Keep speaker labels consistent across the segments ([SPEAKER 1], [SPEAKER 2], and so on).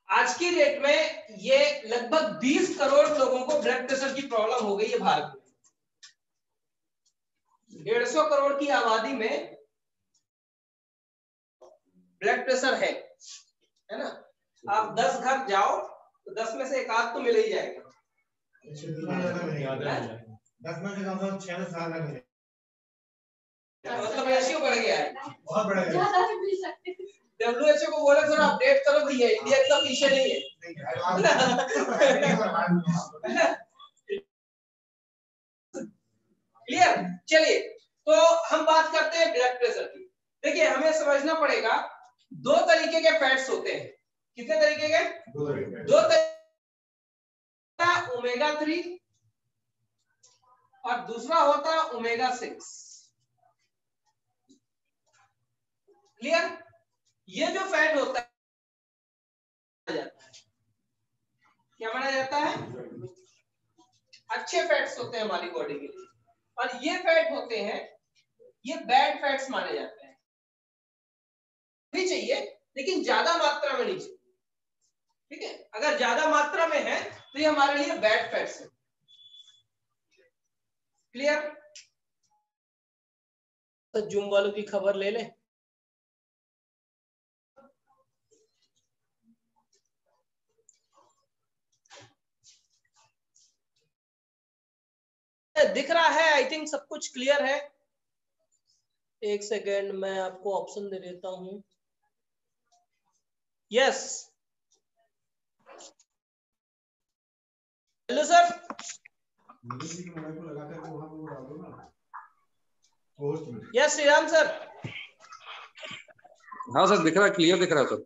[SPEAKER 1] आज की डेट में ये लगभग 20 करोड़ लोगों को ब्लड प्रेशर की प्रॉब्लम हो गई है भारत में। 150 करोड़ की आबादी में ब्लड प्रेशर है ना। आप 10 घर जाओ तो 10 में से एक आध तो मिल ही जाएगा।
[SPEAKER 2] 10 में से कम से कम 6 से 7 लग
[SPEAKER 1] मतलब रेशियो बढ़ गया है,
[SPEAKER 2] बहुत बढ़ गया।
[SPEAKER 1] WHO को बोले थोड़ा अपडेट करो भैया, इंडिया इतना पीछे नहीं है। क्लियर? चलिए तो हम बात करते हैं ब्लड प्रेशर की। देखिए हमें समझना पड़ेगा, दो तरीके के फैट्स होते हैं। कितने तरीके के? दो तरीके, ओमेगा 3 और दूसरा होता है ओमेगा 6। क्लियर? ये जो फैट होता है क्या माना जाता है? अच्छे फैट्स होते हैं हमारी बॉडी के लिए, और ये फैट होते हैं, ये बैड फैट्स माने जाते हैं। नहीं चाहिए लेकिन ज्यादा मात्रा में नहीं चाहिए। ठीक है, अगर ज्यादा मात्रा में है तो ये हमारे लिए बैड फैट्स है। क्लियर? तो जूम वालों की खबर ले ले। दिख रहा है? आई थिंक सब कुछ क्लियर है। एक सेकेंड मैं आपको ऑप्शन दे देता हूं। Yes, hello sir. Yes Shriram sir.
[SPEAKER 3] हाँ सर, दिख रहा है, क्लियर दिख रहा है सर।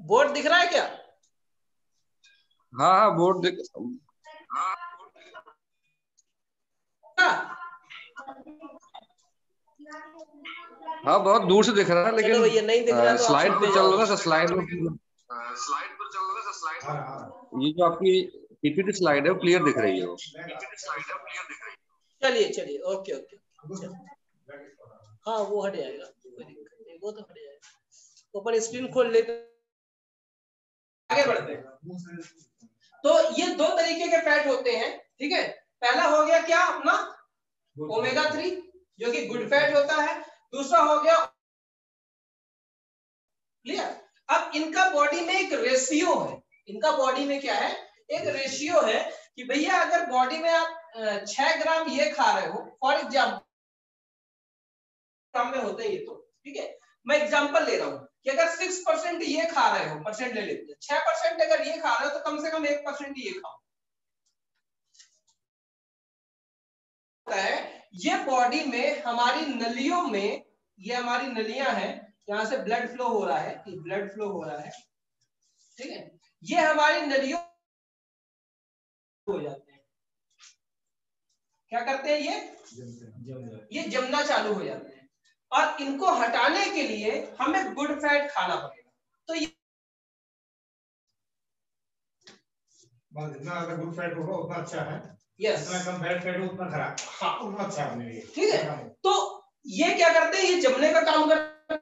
[SPEAKER 1] बोर्ड दिख रहा है क्या?
[SPEAKER 3] हाँ हाँ, बोर्ड दिख। हाँ बहुत दूर से दिख रहा है, लेकिन
[SPEAKER 1] भैया नहीं दिख रहा तो
[SPEAKER 3] स्लाइड
[SPEAKER 1] आप
[SPEAKER 3] पर चल रहा था स्लाइड में। ये जो आपकी पीपीटी स्लाइड है वो क्लियर दिख रही है वो।
[SPEAKER 1] चलिए चलिए, ओके ओके। हाँ वो हट जाएगा, कोई दिक्कत नहीं, वो तो हट जाएगा। ऊपर स्क्रीन खोल लेते, आगे बढ़ते हैं। तो ये दो तरीके के फैट होते हैं। ठीक है, पहला हो गया क्या अपना ओमेगा 3 जो कि गुड फैट होता है, दूसरा हो गया। क्लियर? अब इनका बॉडी में एक रेशियो है, इनका बॉडी में क्या है, एक रेशियो है कि भैया अगर बॉडी में आप 6 ग्राम ये खा रहे हो फॉर एग्जाम्पल, ग्राम में होते हैं ये तो, ठीक है, मैं एग्जांपल ले रहा हूं कि अगर 6% ये खा रहे हो, परसेंट ले लेते हैं, 6% अगर ये खा रहे हो तो कम से कम 1% ये खाओ। है ये बॉडी में हमारी नलियों में, ये हमारी नलियां हैं, यहां से ब्लड फ्लो हो रहा है, ब्लड फ्लो हो रहा है। ठीक है, ये हमारी नलियों हो जाते हैं, क्या करते हैं ये जमना चालू हो जाते हैं, और इनको हटाने के लिए हमें गुड फैट खाना पड़ेगा। तो ये
[SPEAKER 2] जितना ज्यादा गुड फैट होगा उतना अच्छा है,
[SPEAKER 1] यस,
[SPEAKER 2] जितना कम बैड फैट हो उतना खराब। हाँ, उतना अच्छा है मेरे लिए।
[SPEAKER 1] ठीक है, तो ये क्या करते हैं, ये जमने का काम करते हैं,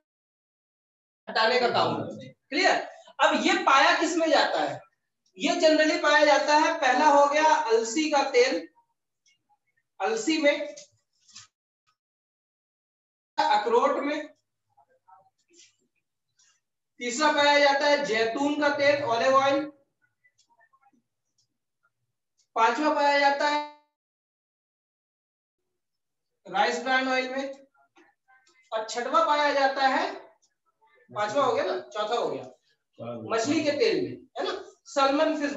[SPEAKER 1] हटाने का काम करते हैं। क्लियर? अब ये पाया किस में जाता है, ये जनरली पाया जाता है, पहला हो गया अलसी का तेल, अलसी में, अखरोट में, तीसरा पाया जाता है जैतून का तेल, ऑलिव ऑयल, पांचवा पाया जाता है राइस ब्रान ऑयल में, और छठवां पाया जाता है, पांचवा हो गया ना, चौथा हो गया मछली के तेल में, है ना, सलमन फिश,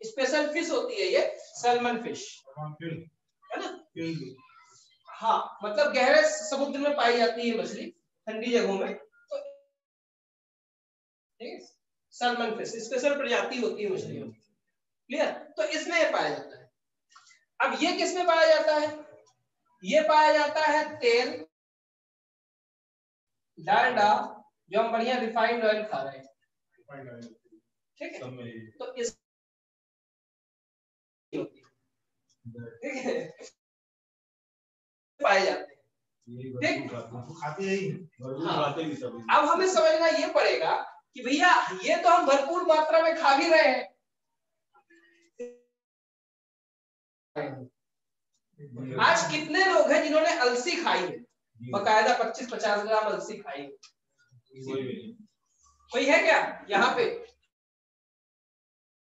[SPEAKER 1] स्पेशल फिश होती है ये सलमन फिश, है ना। हाँ, मतलब गहरे समुद्र में पाई जाती है मछली, ठंडी जगहों में, तो सलमन फिश स्पेशल प्रजाति होती है मछलियों की। क्लियर? तो इसमें ये पाया जाता है। अब ये किस में पाया जाता है, ये पाया जाता है तेल, डालडा, जो हम बढ़िया रिफाइंड ऑयल खा रहे हैं। ठीक है, तो इस ठीक है, पाए जाते हैं। ठीक, हाँ। अब हमें समझना ये पड़ेगा कि भैया ये तो हम भरपूर मात्रा में खा भी रहे हैं। आज कितने लोग हैं जिन्होंने अलसी खाई है, बकायदा 25-50 ग्राम अलसी खाई है? कोई है क्या यहाँ पे?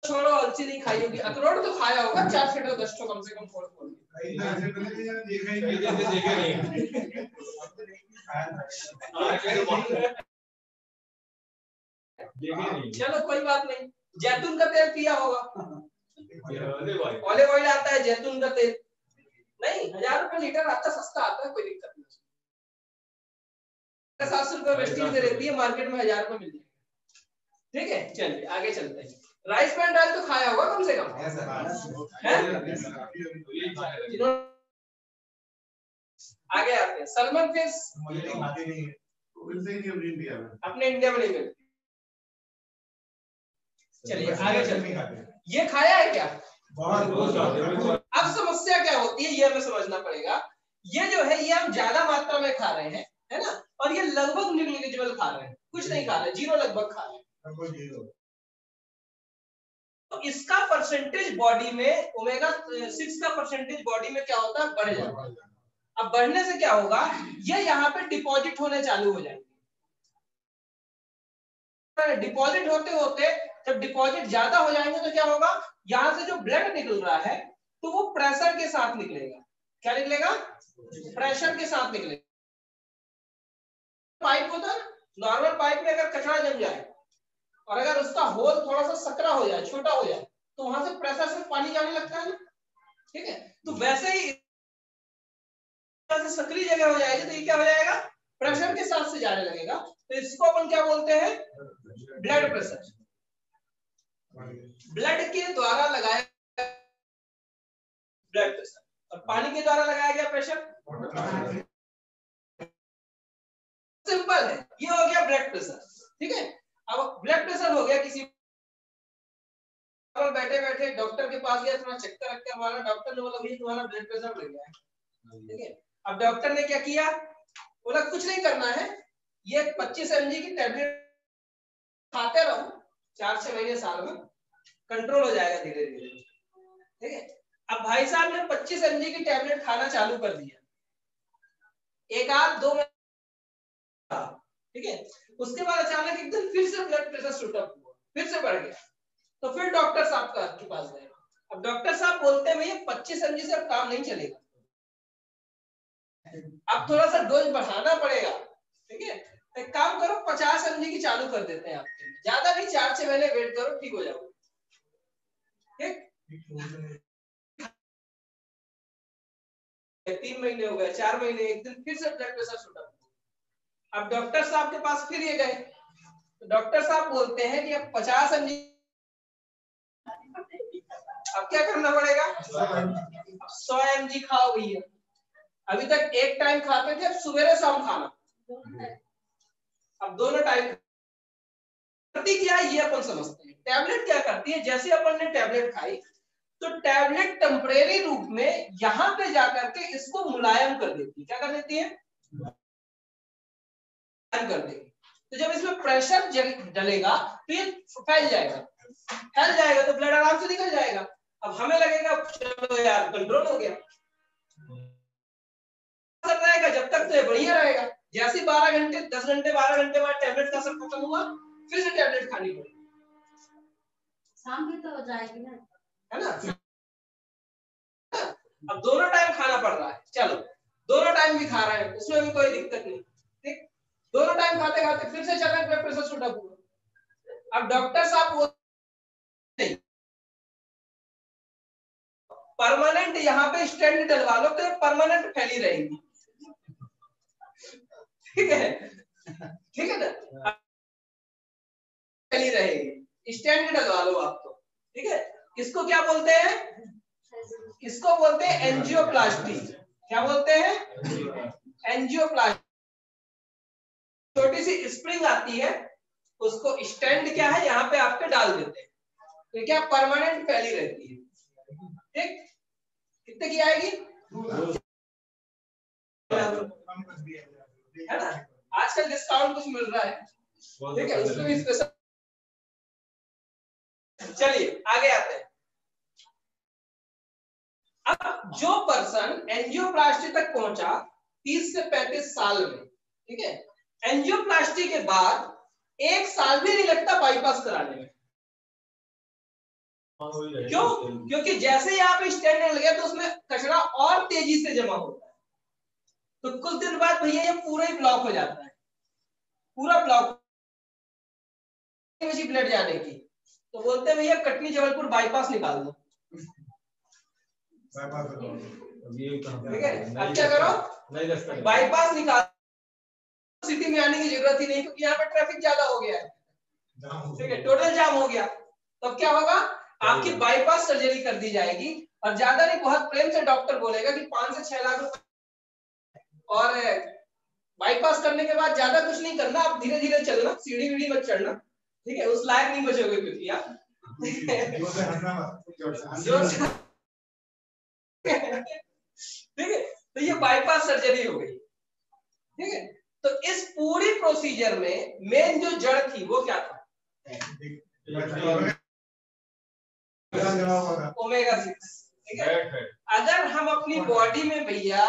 [SPEAKER 1] छोड़ो, अलसी नहीं खाई होगी, अखरोट तो खाया होगा 4 से 10 तो कम से कम फोड़ फोड़। चलो कोई बात नहीं, जैतून का तेल पिया होगा, ऑलिव ऑयल आता है, जैतून का तेल नहीं 1000 रुपए लीटर आता, सस्ता आता है, कोई दिक्कत नहीं। 700 रुपए वेस्टिंग दे देती है, मार्केट में 1000 रुपए मिल जाएगा। ठीक है, चलिए आगे चलते हैं। राइस ब्रान ऑयल तो खाया होगा कम से कम, आगे आते हैं। सलमन फिश अपने इंडिया में नहीं मिलती। चलिए आगे चलते हैं। ये खाया है क्या? अब समस्या क्या होती है ये हमें समझना पड़ेगा। ये जो है ये हम ज्यादा मात्रा में खा रहे हैं, है ना, और ये लगभग निग्लिजिबल खा रहे हैं, कुछ नहीं खा रहे, जीरो लगभग खा रहे हैं। तो इसका परसेंटेज बॉडी में ओमेगा 6 का परसेंटेज बॉडी में क्या होता है? बढ़ जाता है। अब बढ़ने से क्या होगा? ये यहाँ पे डिपॉजिट होने चालू हो जाएंगे। डिपॉजिट होते होते जब डिपॉजिट ज्यादा हो जाएंगे तो क्या होगा? यहाँ से जो ब्लड निकल रहा है तो वो प्रेशर के साथ निकलेगा। क्या निकलेगा? प्रेशर के साथ निकलेगा। पाइप होता है, नॉर्मल पाइप में अगर कचरा जम जाए और अगर उसका होल थोड़ा सा सकरा हो जाए, छोटा हो जाए, तो वहां से प्रेशर से पानी जाने लगता है ना। ठीक है, तो वैसे ही सकरी जगह हो जाएगी तो ये क्या हो जाएगा? प्रेशर के साथ से जाने लगेगा। तो इसको अपन क्या बोलते हैं? Blood pressure. ब्लड के द्वारा लगाया ब्लड प्रेशर और पानी के द्वारा लगाया गया प्रेशर सिंपल है। ये हो गया ब्लड प्रेशर। ठीक है, अब ब्लड प्रेशर हो गया, किसी बैठे बैठे डॉक्टर के पास गया, थोड़ा चक्कर रख के हमारा डॉक्टर ने बोला भाई तुम्हारा ब्लड प्रेशर बढ़ गया है। ठीक है, अब डॉक्टर ने क्या किया? बोला कुछ नहीं करना है, ये 25 mg की टैबलेट खाते रहो 4-6 महीने साल में, कंट्रोल हो जाएगा धीरे धीरे। ठीक है, अब भाई साहब ने 25 mg की टैबलेट खाना चालू कर दिया, 1-2 महीने। ठीक है, उसके बाद अचानक एकदम फिर से ब्लड प्रेशर शूट अप हुआ, फिर से बढ़ गया। तो फिर डॉक्टर साहब के पास गए। अब डॉक्टर साहब बोलते हैं भैया 25 mg से अब काम नहीं चलेगा, अब थोड़ा सा डोज बढ़ाना पड़ेगा। ठीक है, एक काम करो 50 mg की चालू कर देते हैं आपके लिए, ज्यादा नहीं, 4-6 महीने वेट करो, ठीक हो जाओगे। ठीक, 3 महीने हो गए, 4 महीने, एक दिन फिर से ब्लड प्रेशर शूट अप। अब डॉक्टर साहब के पास फिर ये गए, तो डॉक्टर साहब बोलते हैं कि अब 50 mg, अब क्या करना पड़ेगा? 100 mg खाओ भैया। अभी तक एक टाइम खाते थे, अब सुबह शाम खाना, अब दोनों टाइम। करती क्या है ये अपन समझते हैं। टैबलेट क्या करती है? जैसे अपन ने टैबलेट खाई तो टैबलेट टेम्परेरी रूप में यहाँ पे जाकर के इसको मुलायम कर देती है। क्या कर देती है? मुलायम कर देगी। तो जब इसमें प्रेशर डलेगा तो ये फैल जाएगा, तो ब्लड आराम से निकल जाएगा। अब हमें लगेगा चलो यार कंट्रोल हो गया, रहेगा जब तक तो ये बढ़िया रहेगा। जैसे 12 घंटे 10 घंटे 12 घंटे बाद टैबलेट का असर खत्म हुआ, फिर से टैबलेट खानी पड़ेगी,
[SPEAKER 4] शाम की तो हो जाएगी ना,
[SPEAKER 1] है ना। अब दोनों टाइम खाना पड़ रहा है, चलो दोनों टाइम भी खा रहे हैं, उसमें भी कोई दिक्कत नहीं। ठीक, दोनों टाइम खाते खाते फिर से अचानक ब्लड प्रेशर शूट अप हुआ। अब डॉक्टर साहब वो परमानेंट यहाँ पे स्टेंट डलवा लो तो परमानेंट फैली रहेगी। ठीक है ना, फैली रहेगी, स्टेंट डलवा लो आप तो। ठीक है, इसको क्या बोलते हैं? इसको बोलते हैं एंजियोप्लास्टी। क्या बोलते हैं? एंजियोप्लास्टी। छोटी सी स्प्रिंग आती है, उसको स्टैंड क्या है यहाँ पे आपके डाल देते हैं, तो क्या परमानेंट फैली रहती है। ठीक, कितने की आएगी?
[SPEAKER 2] कम कर दिया
[SPEAKER 1] है ना, आजकल डिस्काउंट कुछ मिल रहा है, ठीक है, उसमें भी स्पेशल। चलिए आगे आते हैं। अब जो पर्सन एंजियोप्लास्टी तक पहुंचा 30 से 35 साल में, ठीक है, एंजियोप्लास्टी के बाद 1 साल भी नहीं लगता बाईपास कराने में। क्यों? क्योंकि जैसे ही आप स्टेंट लगे तो उसमें कचरा और तेजी से जमा होता है, तो कुछ दिन बाद भैया ये पूरा ही ब्लॉक हो जाता है, पूरा ब्लॉक ब्लड जाने की। तो बोलते हैं भैया कटनी जबलपुर बाईपास निकाल दो। ठीक है, अब क्या करो, बाईपास निकाल, सिटी में आने की जरूरत ही नहीं, क्योंकि यहाँ पर ट्रैफिक ज्यादा हो गया है, ठीक है, टोटल जाम हो गया। तो क्या होगा, आपकी बाईपास सर्जरी कर दी जाएगी, और ज्यादा नहीं, बहुत प्रेम से डॉक्टर बोलेगा कि 5 से 6 लाख रुपए, और बाईपास करने के बाद ज्यादा कुछ नहीं करना, आप धीरे धीरे चलना, सीढ़ी वीढ़ी मत चढ़ना, ठीक है, उस लायक नहीं बचोगे क्योंकि आप ठीक है। तो ये बाईपास सर्जरी हो गई, ठीक है। तो इस पूरी प्रोसीजर में मेन जो जड़ थी वो क्या था, ओमेगा 6, ठीक है। अगर हम अपनी बॉडी में भैया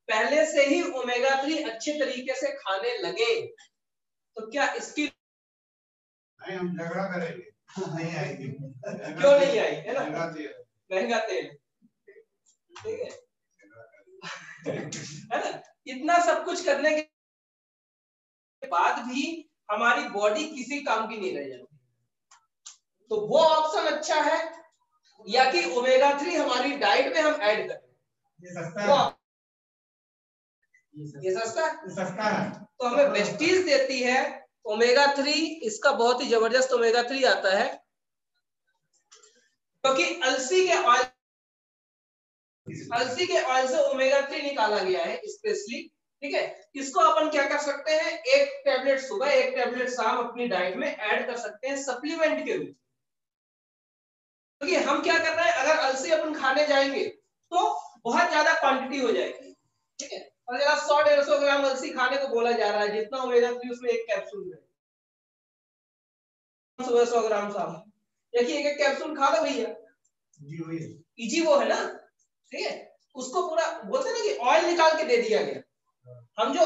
[SPEAKER 1] पहले से ही ओमेगा 3 अच्छे तरीके से खाने लगे, तो क्या इसकी
[SPEAKER 2] हम झगड़ा करेंगे, नहीं आएगी।
[SPEAKER 1] क्यों नहीं आई, है ना, महंगा तेल, ठीक है, है ना। इतना सब कुछ करने के बाद भी हमारी बॉडी किसी काम की नहीं रह जाती, तो वो ऑप्शन अच्छा है, या कि ओमेगा 3 हमारी डाइट में हम ऐड करें, ये सस्ता है, तो हमें वेस्टीज देती है ओमेगा 3, इसका बहुत ही जबरदस्त ओमेगा 3 आता है, क्योंकि अलसी के ऑयल से ओमेगा 3 निकाला गया है स्पेशली, ठीक है। इसको अपन क्या कर सकते हैं, 1 टैबलेट सुबह 1 टैबलेट शाम अपनी डाइट में ऐड कर सकते हैं सप्लीमेंट के रूप में। क्योंकि हम क्या कर रहे हैं, अगर अलसी अपन खाने जाएंगे तो बहुत ज्यादा क्वांटिटी हो जाएगी, ठीक है, और अगर 100-150 ग्राम अलसी खाने को बोला जा रहा है, जितना ओमेगा 3 उसमें 1 कैप्सूल में, सुबह 100 ग्राम शाम, देखिए 1 कैप्सूल खा लो भैया, इजी वो है ना, ठीक है। उसको पूरा बोलते ना कि ऑयल निकाल के दे दिया गया, हम जो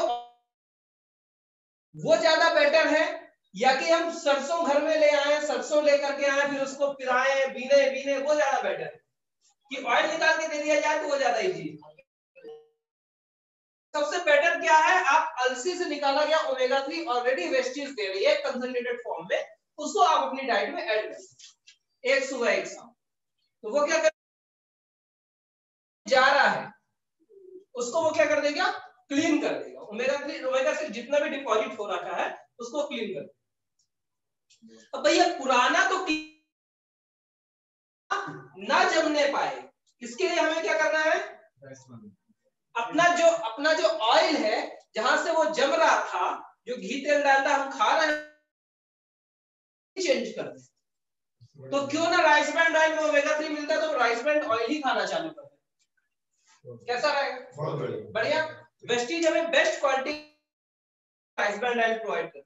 [SPEAKER 1] वो ज्यादा बेटर है, या कि हम सरसों घर में ले आए, सरसों लेकर के आए, फिर उसको पिराए, बीने, वो ज्यादा बेटर है कि ऑयल निकाल के दे दिया जाए, तो वो ज्यादा इजी। सबसे बेटर क्या है, आप अलसी से निकाला गया ओमेगा 3 ऑलरेडी वेस्टीज दे रही है कंसंट्रेटेड फॉर्म में, उसको आप अपनी डाइट में ऐड कर सकते, 1 सुबह 1 शाम। तो वो क्या कर जा रहा है, उसको वो क्या कर देगा, क्लीन कर देगा, ओमेगा 6 जितना भी डिपॉजिट हो रखा है उसको क्लीन कर देगा। अब भैया पुराना तो ना जमने पाए, इसके लिए हमें क्या करना है, अपना जो ऑयल है, जहां से वो जम रहा था, जो घी तेल डालता हम खा रहे हैं, चेंज कर दे। तो क्यों ना राइस ब्रांड ऑयल में ओमेगा 3 मिलता है, तो राइस ब्रांड ऑयल ही खाना चालू कर दे, कैसा रहेगा, बहुत बढ़िया। वेस्टीज हमें best quality rice brand oil provide करती है,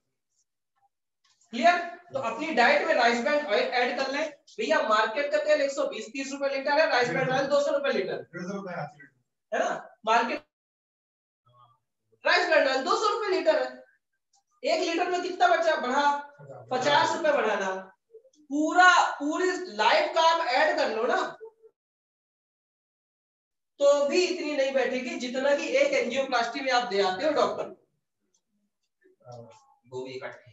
[SPEAKER 1] क्लियर। तो अपनी डाइट में राइस ब्रांड ऑयल ऐड कर लें भैया। मार्केट का तेल 120-130 रुपए लीटर है, राइस ब्रांड ऑयल 200 रुपए लीटर, है ना। मार्केट राइस ब्रांड ऑयल 200 रुपए लीटर है, 1 लीटर में कितना बचा, बढ़ा 50 रुपए बढ़ाना, पूरी लाइफ का आप ऐड कर लो ना, तो भी इतनी नहीं बैठेगी जितना कि एक एंजियोप्लास्टी में आप दे आते हो डॉक्टर, वो भी इकट्ठे,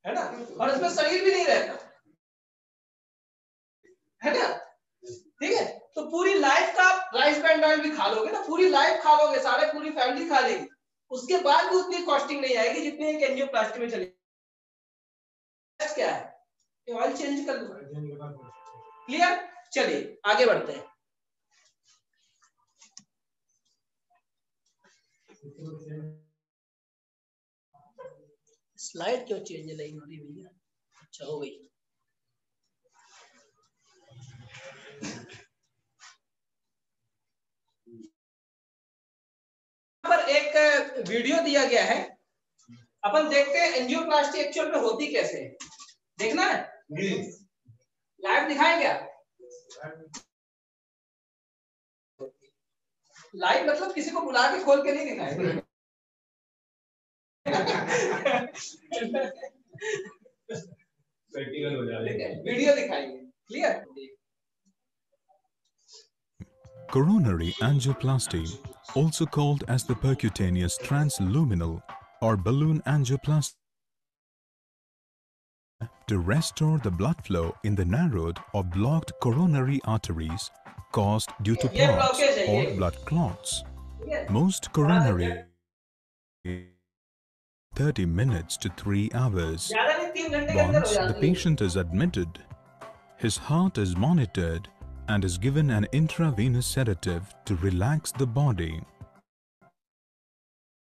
[SPEAKER 1] है ना, और इसमें शरीर भी नहीं रहता, है ना, ठीक है। तो पूरी लाइफ का आप राइस ब्रांड ऑयल भी खा लोगे ना, पूरी लाइफ खा लोगे, सारे पूरी फैमिली खा लेगी, उसके बाद भी उतनी कॉस्टिंग नहीं आएगी जितनी एक एंजियोप्लास्टी में चलेगी। क्या है, ऑयल चेंज कर लो, क्लियर। चलिए आगे बढ़ते हैं। स्लाइड क्यों चेंज नहीं हो रही भैया, अच्छा हो गई। पर एक एक वीडियो दिया गया है, अपन देखते हैं एंजियोप्लास्टी एक्चुअल में होती कैसे है। देखना है, लाइव दिखाएं क्या? लाइव मतलब किसी को बुला के खोल के नहीं दिखाएंगे। प्रैक्टिकल हो जाएगा, वीडियो दिखाएंगे। Clear?
[SPEAKER 5] Coronary angioplasty, also called as the percutaneous transluminal or balloon angioplasty, to restore the blood flow in the narrowed or blocked coronary arteries caused due to clots or blood clots. Most coronary 30 minutes to 3 hours. Once the patient is admitted, his heart is monitored and is given an intravenous sedative to relax the body.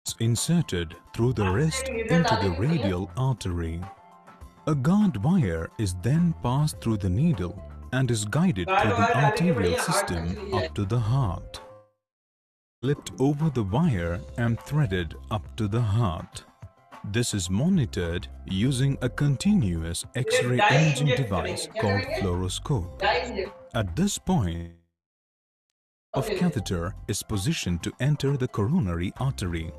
[SPEAKER 5] It's inserted through the wrist into the radial artery. A guard wire is then passed through the needle and is guided through the arterial system up to the heart. Slipped over the wire and threaded up to the heart. This is monitored using a continuous X-ray imaging device called fluoroscope. At this point, a catheter is positioned to enter the coronary artery.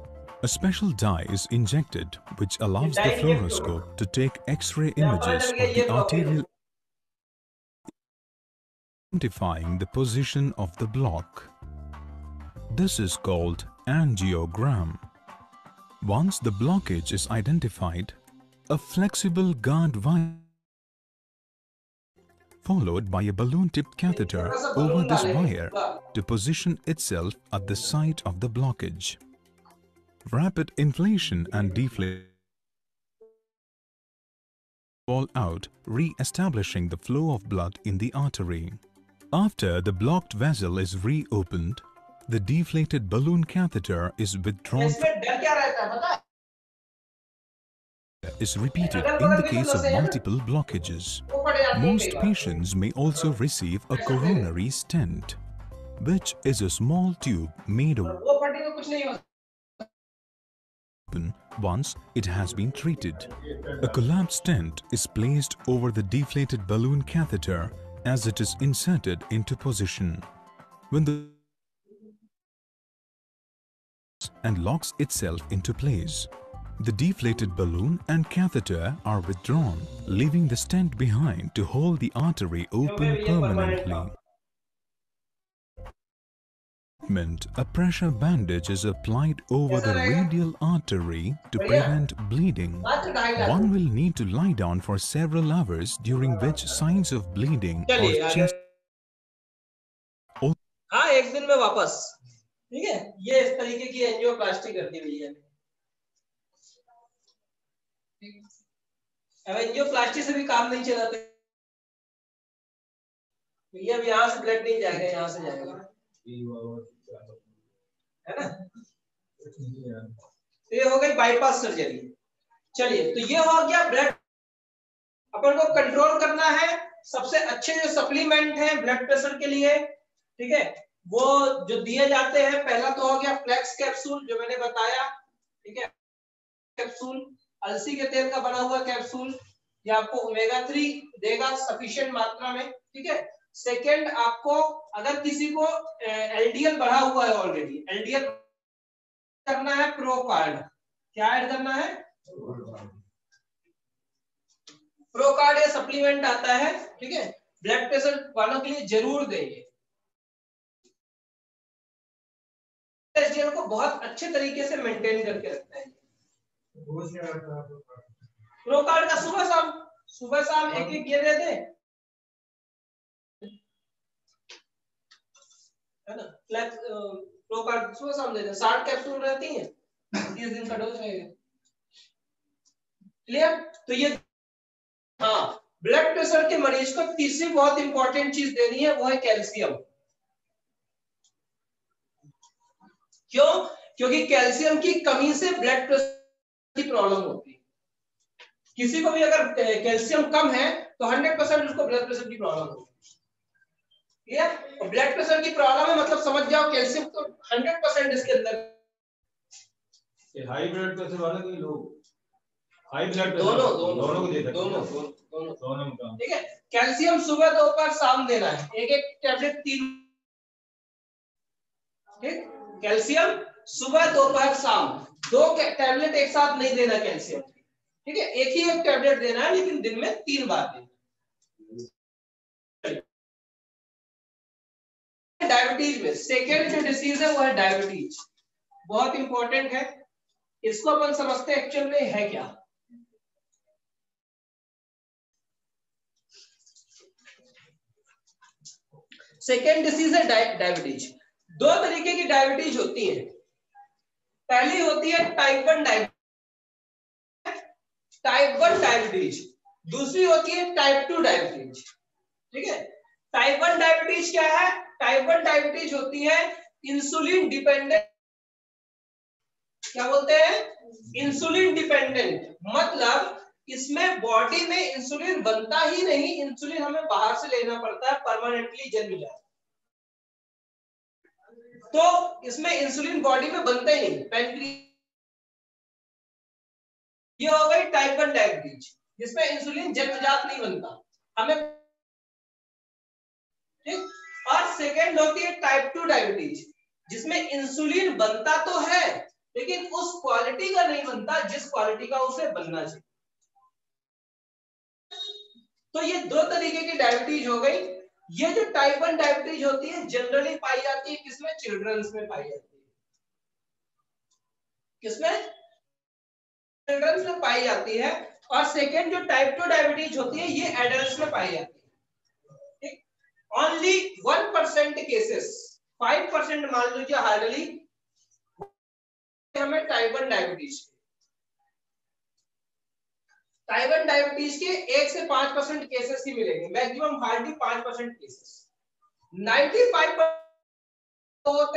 [SPEAKER 5] A special dye is injected which allows the fluoroscope to take X-ray images of the arterial, identifying the position of the block. This is called angiogram. Once the blockage is identified, a flexible guard wire followed by a balloon-tipped catheter over this wire to position itself at the site of the blockage. Rapid inflation and deflation fall out, re-establishing the flow of blood in the artery. After the blocked vessel is reopened, the deflated balloon catheter is withdrawn. Is repeated in the case of multiple blockages. Most patients may also receive a coronary stent, which is a small tube made of once it has been treated. A collapsed stent is placed over the deflated balloon catheter as it is inserted into position. When the and locks itself into place, the deflated balloon and catheter are withdrawn, leaving the stent behind to hold the artery open permanently. A pressure bandage is applied over the radial artery to prevent bleeding. One will need to lie down for several hours, during which signs of bleeding or chest.
[SPEAKER 1] हाँ, एक दिन में वापस, ठीक है? ये इस तरीके की एंजियोप्लास्टी कर दी भैया ने। अब एंजियोप्लास्टी से भी काम नहीं चला तो भैया अब यहाँ से ब्लड नहीं जाएगा, यहाँ से जाएगा, है ना? तो ये हो गई बाईपास सर्जरी। चलिए, तो ये हो गया ब्लड। अपन को कंट्रोल करना है, सबसे अच्छे जो सप्लीमेंट हैं ब्लड प्रेशर के लिए, ठीक है, वो जो दिए जाते हैं, पहला तो हो गया फ्लेक्स कैप्सूल जो मैंने बताया, ठीक है, कैप्सूल अलसी के तेल का बना हुआ कैप्सूल, ये आपको ओमेगा 3 देगा सफिशिएंट मात्रा में, ठीक है। सेकंड, आपको अगर किसी को एलडीएल बढ़ा हुआ है ऑलरेडी, एलडीएल करना है प्रोकार्ड। क्या ऐड करना है? प्रोकार्ड ये सप्लीमेंट आता है, ठीक है, ब्लड प्रेशर वालों के लिए जरूर देंगे। एलडीएल को बहुत अच्छे तरीके से मेंटेन करके रखता है। प्रोकार्ड का सुबह शाम एक ये दे दे, है ना? फ्लैक्स प्रोकार्ड सुबह शाम दे दे, 60 कैप्सूल रहती हैं, 30 दिन का डोज रहेगा। क्लियर? तो ये, हाँ, ब्लड प्रेशर के मरीज को तीसरी बहुत इंपॉर्टेंट चीज देनी है, वो है कैल्शियम। क्यों? क्योंकि कैल्शियम की कमी से ब्लड प्रेशर की प्रॉब्लम होती है। किसी को भी अगर कैल्शियम कम है तो 100% उसको ब्लड प्रेशर की प्रॉब्लम होगी। ब्लड प्रेशर की प्रॉब्लम है मतलब समझ जाओ कैल्शियम तो 100% इसके अंदर
[SPEAKER 2] हाई ब्लड प्रेशर वाले को लो, हाई ब्लड प्रेशर
[SPEAKER 1] दोनों
[SPEAKER 2] को दे सकते हैं,
[SPEAKER 1] दोनों। ठीक है, कैल्शियम सुबह दोपहर शाम देना है, एक एक टैबलेट 3। ठीक, कैल्शियम सुबह दोपहर शाम 2 टैबलेट एक साथ नहीं देना कैल्शियम। ठीक है, एक ही एक टैबलेट देना है, लेकिन दिन में 3 बार देना। डायबिटीज में सेकेंड जो डिसीज है वो है डायबिटीज, बहुत इंपॉर्टेंट है। इसको अपन समझते हैं एक्चुअल में है क्या। सेकेंड डिसीज है डायबिटीज। 2 तरीके की डायबिटीज होती है। पहली होती है टाइप 1 डायबिटीज, दूसरी होती है टाइप 2 डायबिटीज। ठीक है, टाइप 1 डायबिटीज क्या है? टाइप 1 डायबिटीज होती है इंसुलिन डिपेंडेंट। क्या बोलते हैं? इंसुलिन डिपेंडेंट, मतलब इसमें बॉडी में इंसुलिन बनता ही नहीं, इंसुलिन हमें बाहर से लेना पड़ता है परमानेंटली जन्म जाए। तो इसमें इंसुलिन बॉडी में बनता ही नहीं, पैंक्रियाज। ये हो गई टाइप 1 डायबिटीज, जिसमें इंसुलिन जन्मजात नहीं बनता हमें। ठीक, और सेकेंड होती है टाइप 2 डायबिटीज, जिसमें इंसुलिन बनता तो है लेकिन उस क्वालिटी का नहीं बनता जिस क्वालिटी का उसे बनना चाहिए। तो ये 2 तरीके की डायबिटीज हो गई। ये जो टाइप 1 डायबिटीज होती है जनरली पाई जाती है किसमें? चिल्ड्रंस में पाई जाती है। किसमें? चिल्ड्रंस में पाई जाती है। और सेकेंड जो टाइप 2 डायबिटीज होती है ये एडल्ट्स में पाई जाती है। ओनली 1% केसेस, 5% मान लीजिए हार्डली हमें टाइप 1 डायबिटीज के 1 से 5% केसेस ही मिलेंगे, मैक्सिमम हार्डली 5% केसेस। 95% होते